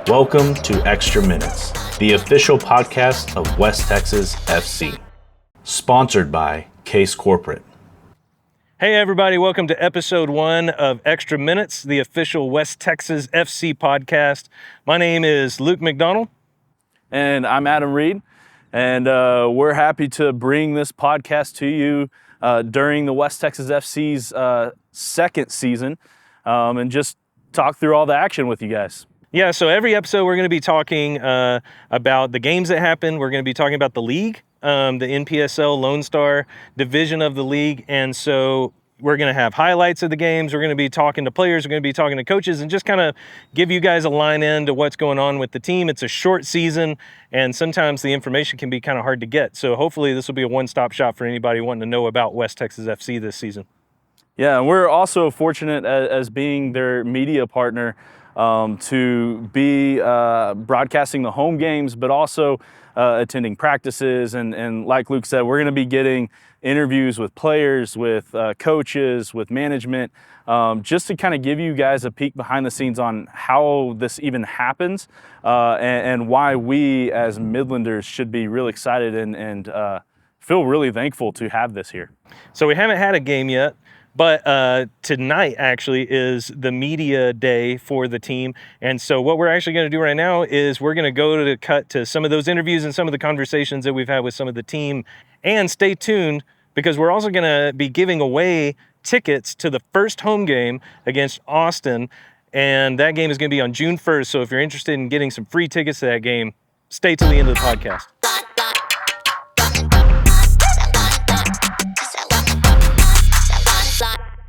Welcome to Extra Minutes, the official podcast of West Texas FC. Sponsored by Case Corporate. Hey everybody, welcome to episode 1 of Extra Minutes, the official West Texas FC podcast. My name is Luke McDonald. And I'm Adam Reed. And we're happy to bring this podcast to you during the West Texas FC's second season and just talk through all the action with you guys. Yeah, so every episode we're going to be talking about the games that happened. We're going to be talking about the league, the NPSL Lone Star division of the league. And so we're going to have highlights of the games. We're going to be talking to players. We're going to be talking to coaches and just kind of give you guys a line in to what's going on with the team. It's a short season, and sometimes the information can be kind of hard to get. So hopefully this will be a one-stop shop for anybody wanting to know about West Texas FC this season. Yeah, and we're also fortunate as being their media partner to be broadcasting the home games, but also attending practices. And like Luke said, we're going to be getting interviews with players, with coaches, with management, just to kind of give you guys a peek behind the scenes on how this even happens and why we as Midlanders should be really excited and feel really thankful to have this here. So we haven't had a game yet. But tonight actually is the media day for the team. And so what we're actually going to do right now is we're going to go to cut to some of those interviews and some of the conversations that we've had with some of the team. And stay tuned because we're also going to be giving away tickets to the first home game against Austin. And that game is going to be on June 1st. So if you're interested in getting some free tickets to that game, stay till the end of the podcast.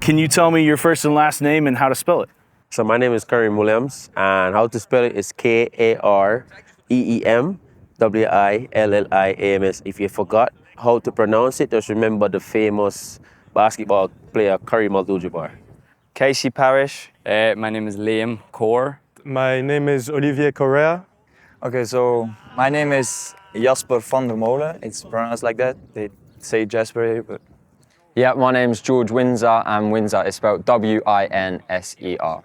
Can you tell me your first and last name and how to spell it? So my name is Kareem Williams, and how to spell it is Kareem-Williams. If you forgot how to pronounce it, just remember the famous basketball player Kareem Abdul-Jabbar. Casey Parrish. My name is Liam Kaur. My name is Olivier Correa. Okay, so my name is Jasper van der Molen. It's pronounced like that. They say Jasper here, but... Yeah, my name's George Windsor, and Windsor is spelled W-I-N-S-E-R.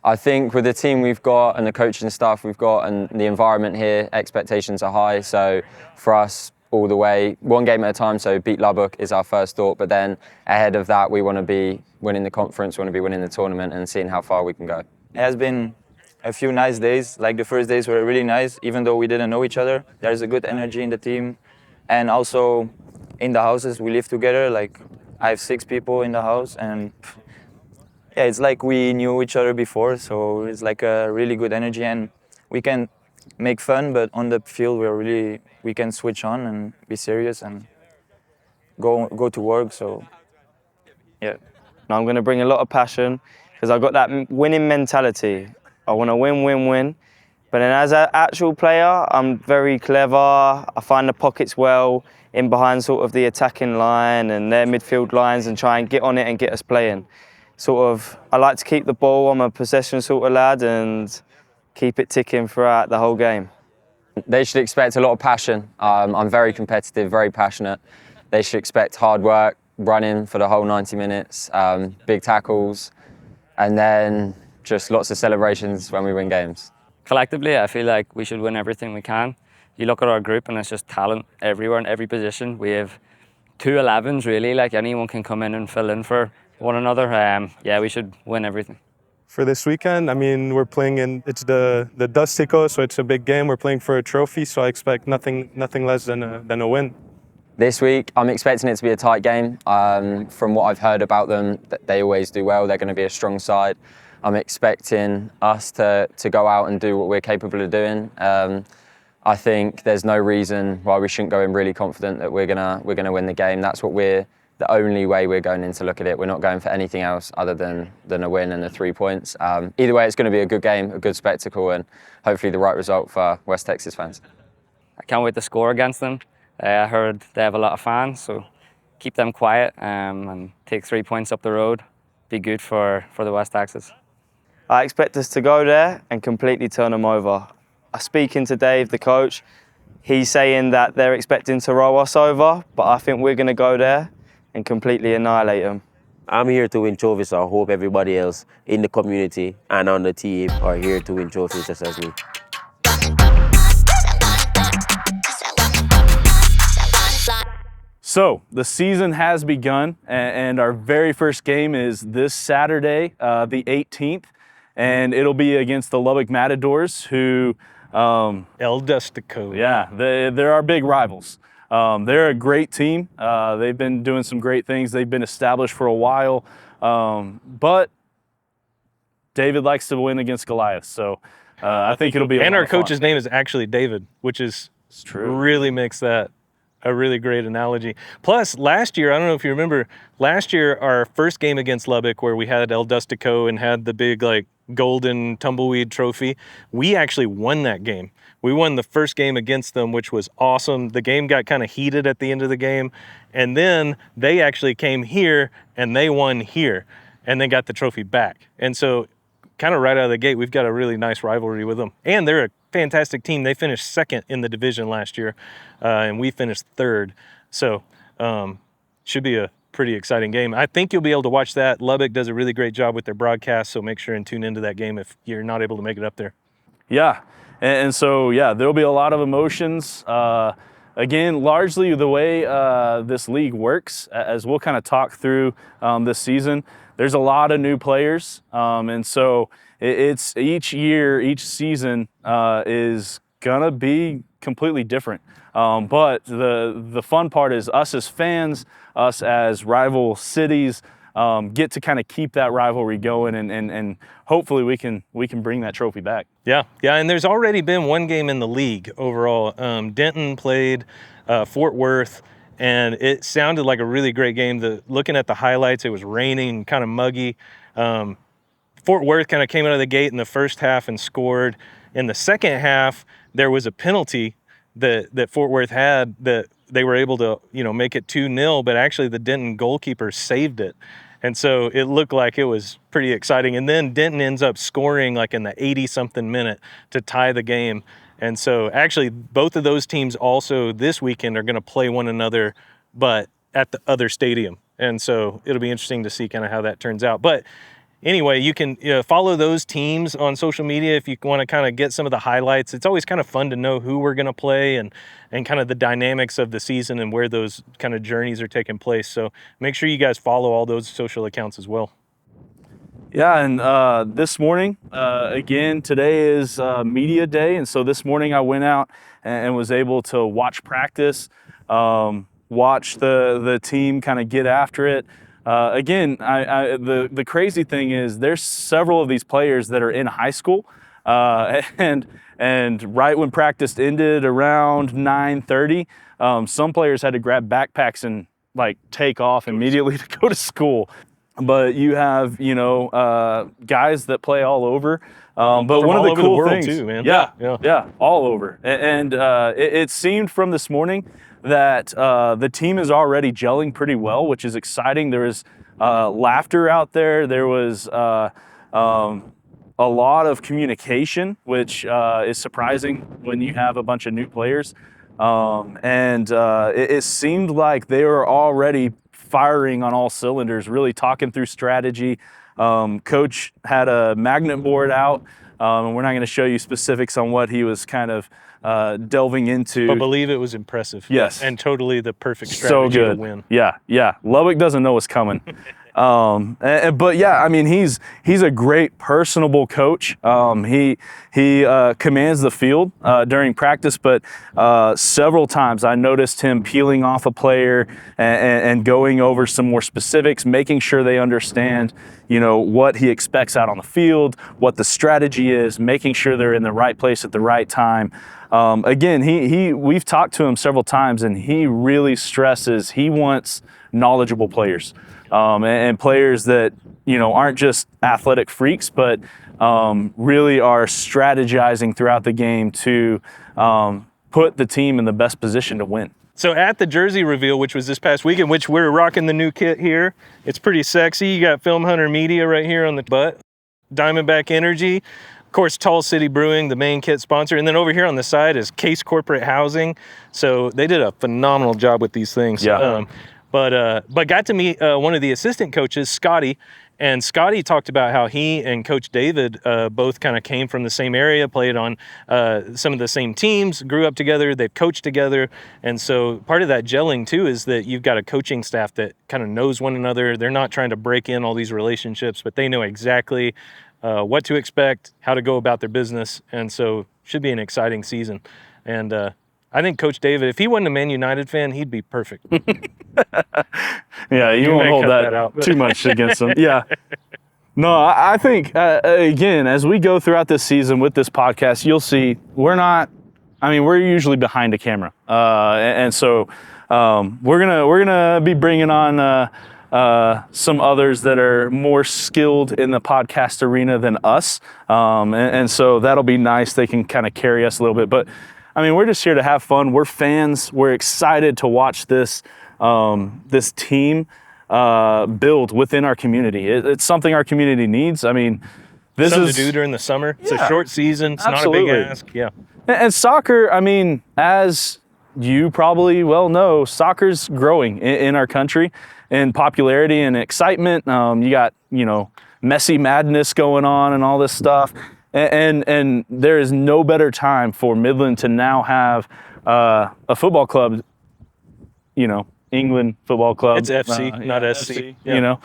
I think with the team we've got and the coaching staff we've got and the environment here, expectations are high. So for us, all the way, one game at a time, so beat Lubbock is our first thought. But then ahead of that, we want to be winning the conference, we want to be winning the tournament and seeing how far we can go. It has been a few nice days. Like the first days were really nice, even though we didn't know each other. There's a good energy in the team. And also in the houses, we live together. Like I have 6 people in the house, and yeah, it's like we knew each other before, so it's like a really good energy, and we can make fun, but on the field we can switch on and be serious and go to work. So yeah. I'm going to bring a lot of passion because I've got that winning mentality. I want to win. But then as an actual player, I'm very clever. I find the pockets well in behind sort of the attacking line and their midfield lines and try and get on it and get us playing. I like to keep the ball. I'm a possession sort of lad and keep it ticking throughout the whole game. They should expect a lot of passion. I'm very competitive, very passionate. They should expect hard work, running for the whole 90 minutes, big tackles, and then just lots of celebrations when we win games. Collectively, I feel like we should win everything we can. You look at our group and it's just talent everywhere in every position. We have 2 11s really, like anyone can come in and fill in for one another. Yeah, we should win everything. For this weekend, I mean, we're playing it's the Dustico, so it's a big game. We're playing for a trophy, so I expect nothing less than a win. This week, I'm expecting it to be a tight game. From what I've heard about them, they always do well. They're going to be a strong side. I'm expecting us to go out and do what we're capable of doing. I think there's no reason why we shouldn't go in really confident that we're gonna win the game. That's the only way we're going in to look at it. We're not going for anything else other than a win and the 3 points. Either way, it's going to be a good game, a good spectacle, and hopefully the right result for West Texas fans. I can't wait to score against them. I heard they have a lot of fans, so keep them quiet and take 3 points up the road. Be good for the West Texas. I expect us to go there and completely turn them over. Speaking to Dave, the coach, he's saying that they're expecting to roll us over, but I think we're going to go there and completely annihilate them. I'm here to win trophies, so I hope everybody else in the community and on the team are here to win trophies just as me. So the season has begun, and our very first game is this Saturday, the 18th, and it'll be against the Lubbock Matadors, who El Dustico. yeah, they're our big rivals. They're a great team. They've been doing some great things. They've been established for a while, but David likes to win against Goliath, so I think it'll be a And lot our of fun. coach's name is actually David, which is true. really makes that a really great analogy. Plus, last year, I don't know if you remember, last year our first game against Lubbock, where we had El Dustico and had the big like golden tumbleweed trophy, we actually won that game. We won the first game against them, which was awesome. The game got kind of heated at the end of the game, and then they actually came here and they won here, and they got the trophy back. And so kind of right out of the gate, we've got a really nice rivalry with them. And they're a fantastic team. They finished second in the division last year, and we finished third. So should be a pretty exciting game. I think you'll be able to watch that. Lubbock does a really great job with their broadcast, so make sure and tune into that game if you're not able to make it up there. Yeah, and so, yeah, there'll be a lot of emotions. Again, largely the way this league works, as we'll kind of talk through this season, there's a lot of new players, and so it's each year, each season is gonna be completely different. But the fun part is us as fans, us as rival cities, get to kind of keep that rivalry going, and hopefully we can bring that trophy back. Yeah, and there's already been one game in the league overall. Denton played Fort Worth, and it sounded like a really great game. Looking at the highlights, it was raining, kind of muggy. Fort Worth kind of came out of the gate in the first half and scored. In the second half, there was a penalty that Fort Worth had that they were able to, make it 2-0, but actually the Denton goalkeeper saved it. And so it looked like it was pretty exciting. And then Denton ends up scoring like in the 80-something minute to tie the game. And so actually both of those teams also this weekend are going to play one another, but at the other stadium. And so it'll be interesting to see kind of how that turns out. But anyway, you can follow those teams on social media if you want to kind of get some of the highlights. It's always kind of fun to know who we're going to play and kind of the dynamics of the season and where those kind of journeys are taking place. So make sure you guys follow all those social accounts as well. Yeah, and this morning, again, today is media day, and so this morning I went out and was able to watch practice, watch the team kind of get after it. Again, the crazy thing is there's several of these players that are in high school, and right when practice ended around 9:30, some players had to grab backpacks and like take off immediately to go to school. But you have guys that play all over. But one of the cool things, too, man. Yeah, all over. And it seemed from this morning that the team is already gelling pretty well, which is exciting. There was laughter out there. There was a lot of communication, which is surprising when you have a bunch of new players. And it seemed like they were already firing on all cylinders, really talking through strategy. Coach had a magnet board out, and we're not going to show you specifics on what he was kind of delving into. But believe it was impressive. Yes. And totally the perfect strategy so good. to win. Yeah. Lubbock doesn't know what's coming. But yeah, I mean, he's a great personable coach. He commands the field during practice, but several times I noticed him peeling off a player and going over some more specifics, making sure they understand, what he expects out on the field, what the strategy is, making sure they're in the right place at the right time. Again, we've talked to him several times, and he really stresses he wants knowledgeable players. And players that, aren't just athletic freaks, but really are strategizing throughout the game to put the team in the best position to win. So at the jersey reveal, which was this past weekend, which we're rocking the new kit here, it's pretty sexy. You got Film Hunter Media right here on the butt, Diamondback Energy, of course, Tall City Brewing, the main kit sponsor, and then over here on the side is Case Corporate Housing. So they did a phenomenal job with these things. Yeah. But got to meet one of the assistant coaches, Scotty, And Scotty talked about how he and Coach David both kind of came from the same area, played on some of the same teams, grew up together, they've coached together. And so part of that gelling too is that you've got a coaching staff that kind of knows one another. They're not trying to break in all these relationships, but they know exactly what to expect, how to go about their business. And so should be an exciting season. And I think Coach David, if he wasn't a Man United fan, he'd be perfect. Yeah, you won't hold that out too much against him. Yeah. No, I think, again, as we go throughout this season with this podcast, you'll see we're usually behind a camera. And so we're gonna be bringing on some others that are more skilled in the podcast arena than us. And so that'll be nice. They can kind of carry us a little bit. But, I mean, we're just here to have fun. We're fans. We're excited to watch this team build within our community. It's something our community needs. I mean, this something is to do during the summer. It's a short season. It's absolutely not a big ask. Yeah. And soccer, I mean, as you probably well know, soccer's growing in our country in popularity and excitement. You got, Messi madness going on and all this stuff. And there is no better time for Midland to now have a football club, England Football Club. It's FC, not SC. Yeah.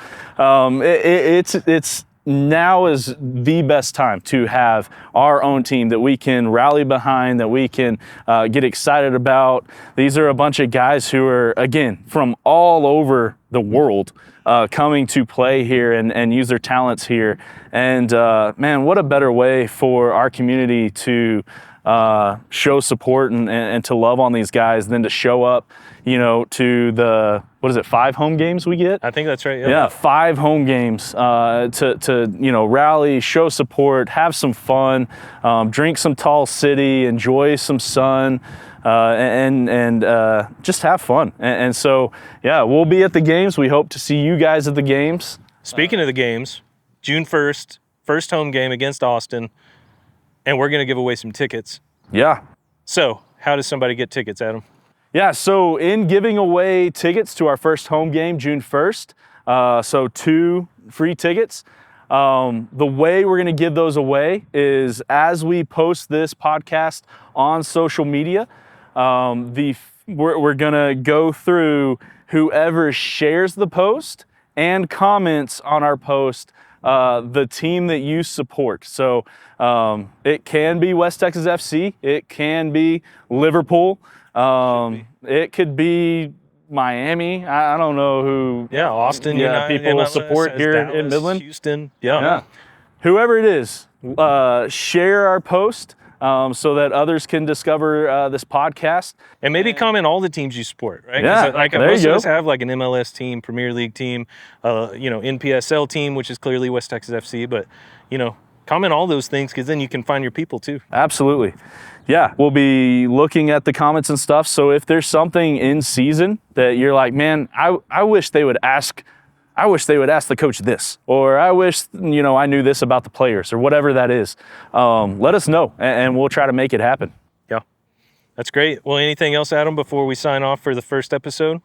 It's now is the best time to have our own team that we can rally behind, that we can get excited about. These are a bunch of guys who are, again, from all over the world coming to play here and use their talents here. And man, what a better way for our community to show support and to love on these guys than to show up, to the, 5 home games we get? I think that's right. Yeah, 5 home games to rally, show support, have some fun, drink some Tall City, enjoy some sun, and just have fun. And so, yeah, we'll be at the games. We hope to see you guys at the games. Speaking of the games, June 1st, first home game against Austin, and we're going to give away some tickets. Yeah. So how does somebody get tickets, Adam? Yeah, so in giving away tickets to our first home game, June 1st, so 2 free tickets, the way we're going to give those away is as we post this podcast on social media, we're going to go through whoever shares the post and comments on our post the team that you support. So it can be West Texas FC, it can be Liverpool, it could be Miami. I don't know who. Yeah, Austin. United, people MLS, support here Dallas, in Midland. Houston. Yeah. Whoever it is, share our post so that others can discover this podcast. And maybe comment all the teams you support, right? Yeah, most of us have like an MLS team, Premier League team, NPSL team, which is clearly West Texas FC. But, comment all those things because then you can find your people too. Absolutely. Yeah, we'll be looking at the comments and stuff. So if there's something in season that you're like, man, I wish they would ask the coach this, or I wish, I knew this about the players or whatever that is, let us know and we'll try to make it happen. Yeah, that's great. Well, anything else, Adam, before we sign off for the first episode?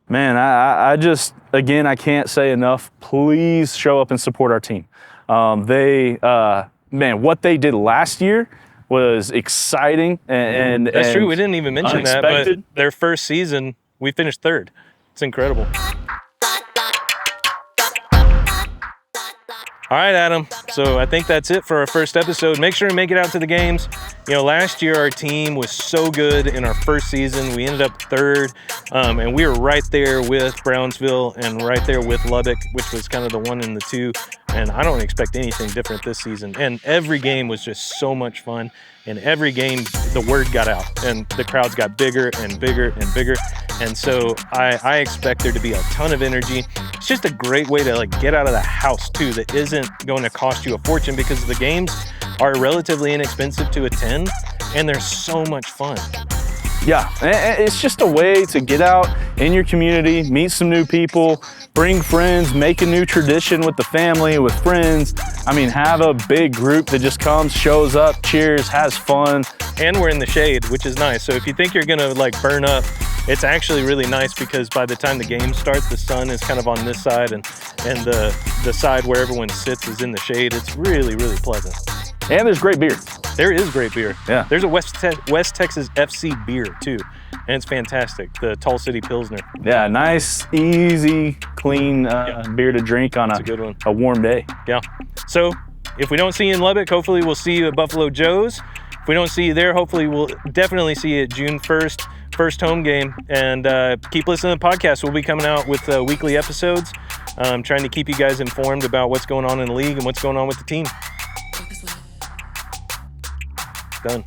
Man, I just, again, I can't say enough. Please show up and support our team. What they did last year was exciting and that's true. We didn't even mention unexpected. that, but their first season, we finished 3rd. It's incredible. All right, Adam. So I think that's it for our first episode. Make sure to make it out to the games. Last year our team was so good in our first season. We ended up 3rd, and we were right there with Brownsville and right there with Lubbock, which was kind of the 1 and the 2. And I don't expect anything different this season. And every game was just so much fun. And every game, the word got out and the crowds got bigger and bigger and bigger. And so I expect there to be a ton of energy. It's just a great way to get out of the house too, that isn't going to cost you a fortune because the games are relatively inexpensive to attend and they're so much fun. Yeah, it's just a way to get out in your community, meet some new people, bring friends, make a new tradition with the family, with friends. I mean, have a big group that just comes, shows up, cheers, has fun. And we're in the shade, which is nice. So if you think you're gonna burn up it's actually really nice because by the time the game starts, the sun is kind of on this side, and the side where everyone sits is in the shade. It's really, really pleasant. And there's great beer. There is great beer. Yeah. There's a West Texas FC beer too, and it's fantastic. The Tall City Pilsner. Yeah, nice, easy, clean beer to drink on a good one. A warm day. Yeah. So if we don't see you in Lubbock, hopefully we'll see you at Buffalo Joe's. If we don't see you there, hopefully we'll definitely see you at June 1st, first home game. And keep listening to the podcast. We'll be coming out with weekly episodes, trying to keep you guys informed about what's going on in the league and what's going on with the team. Done.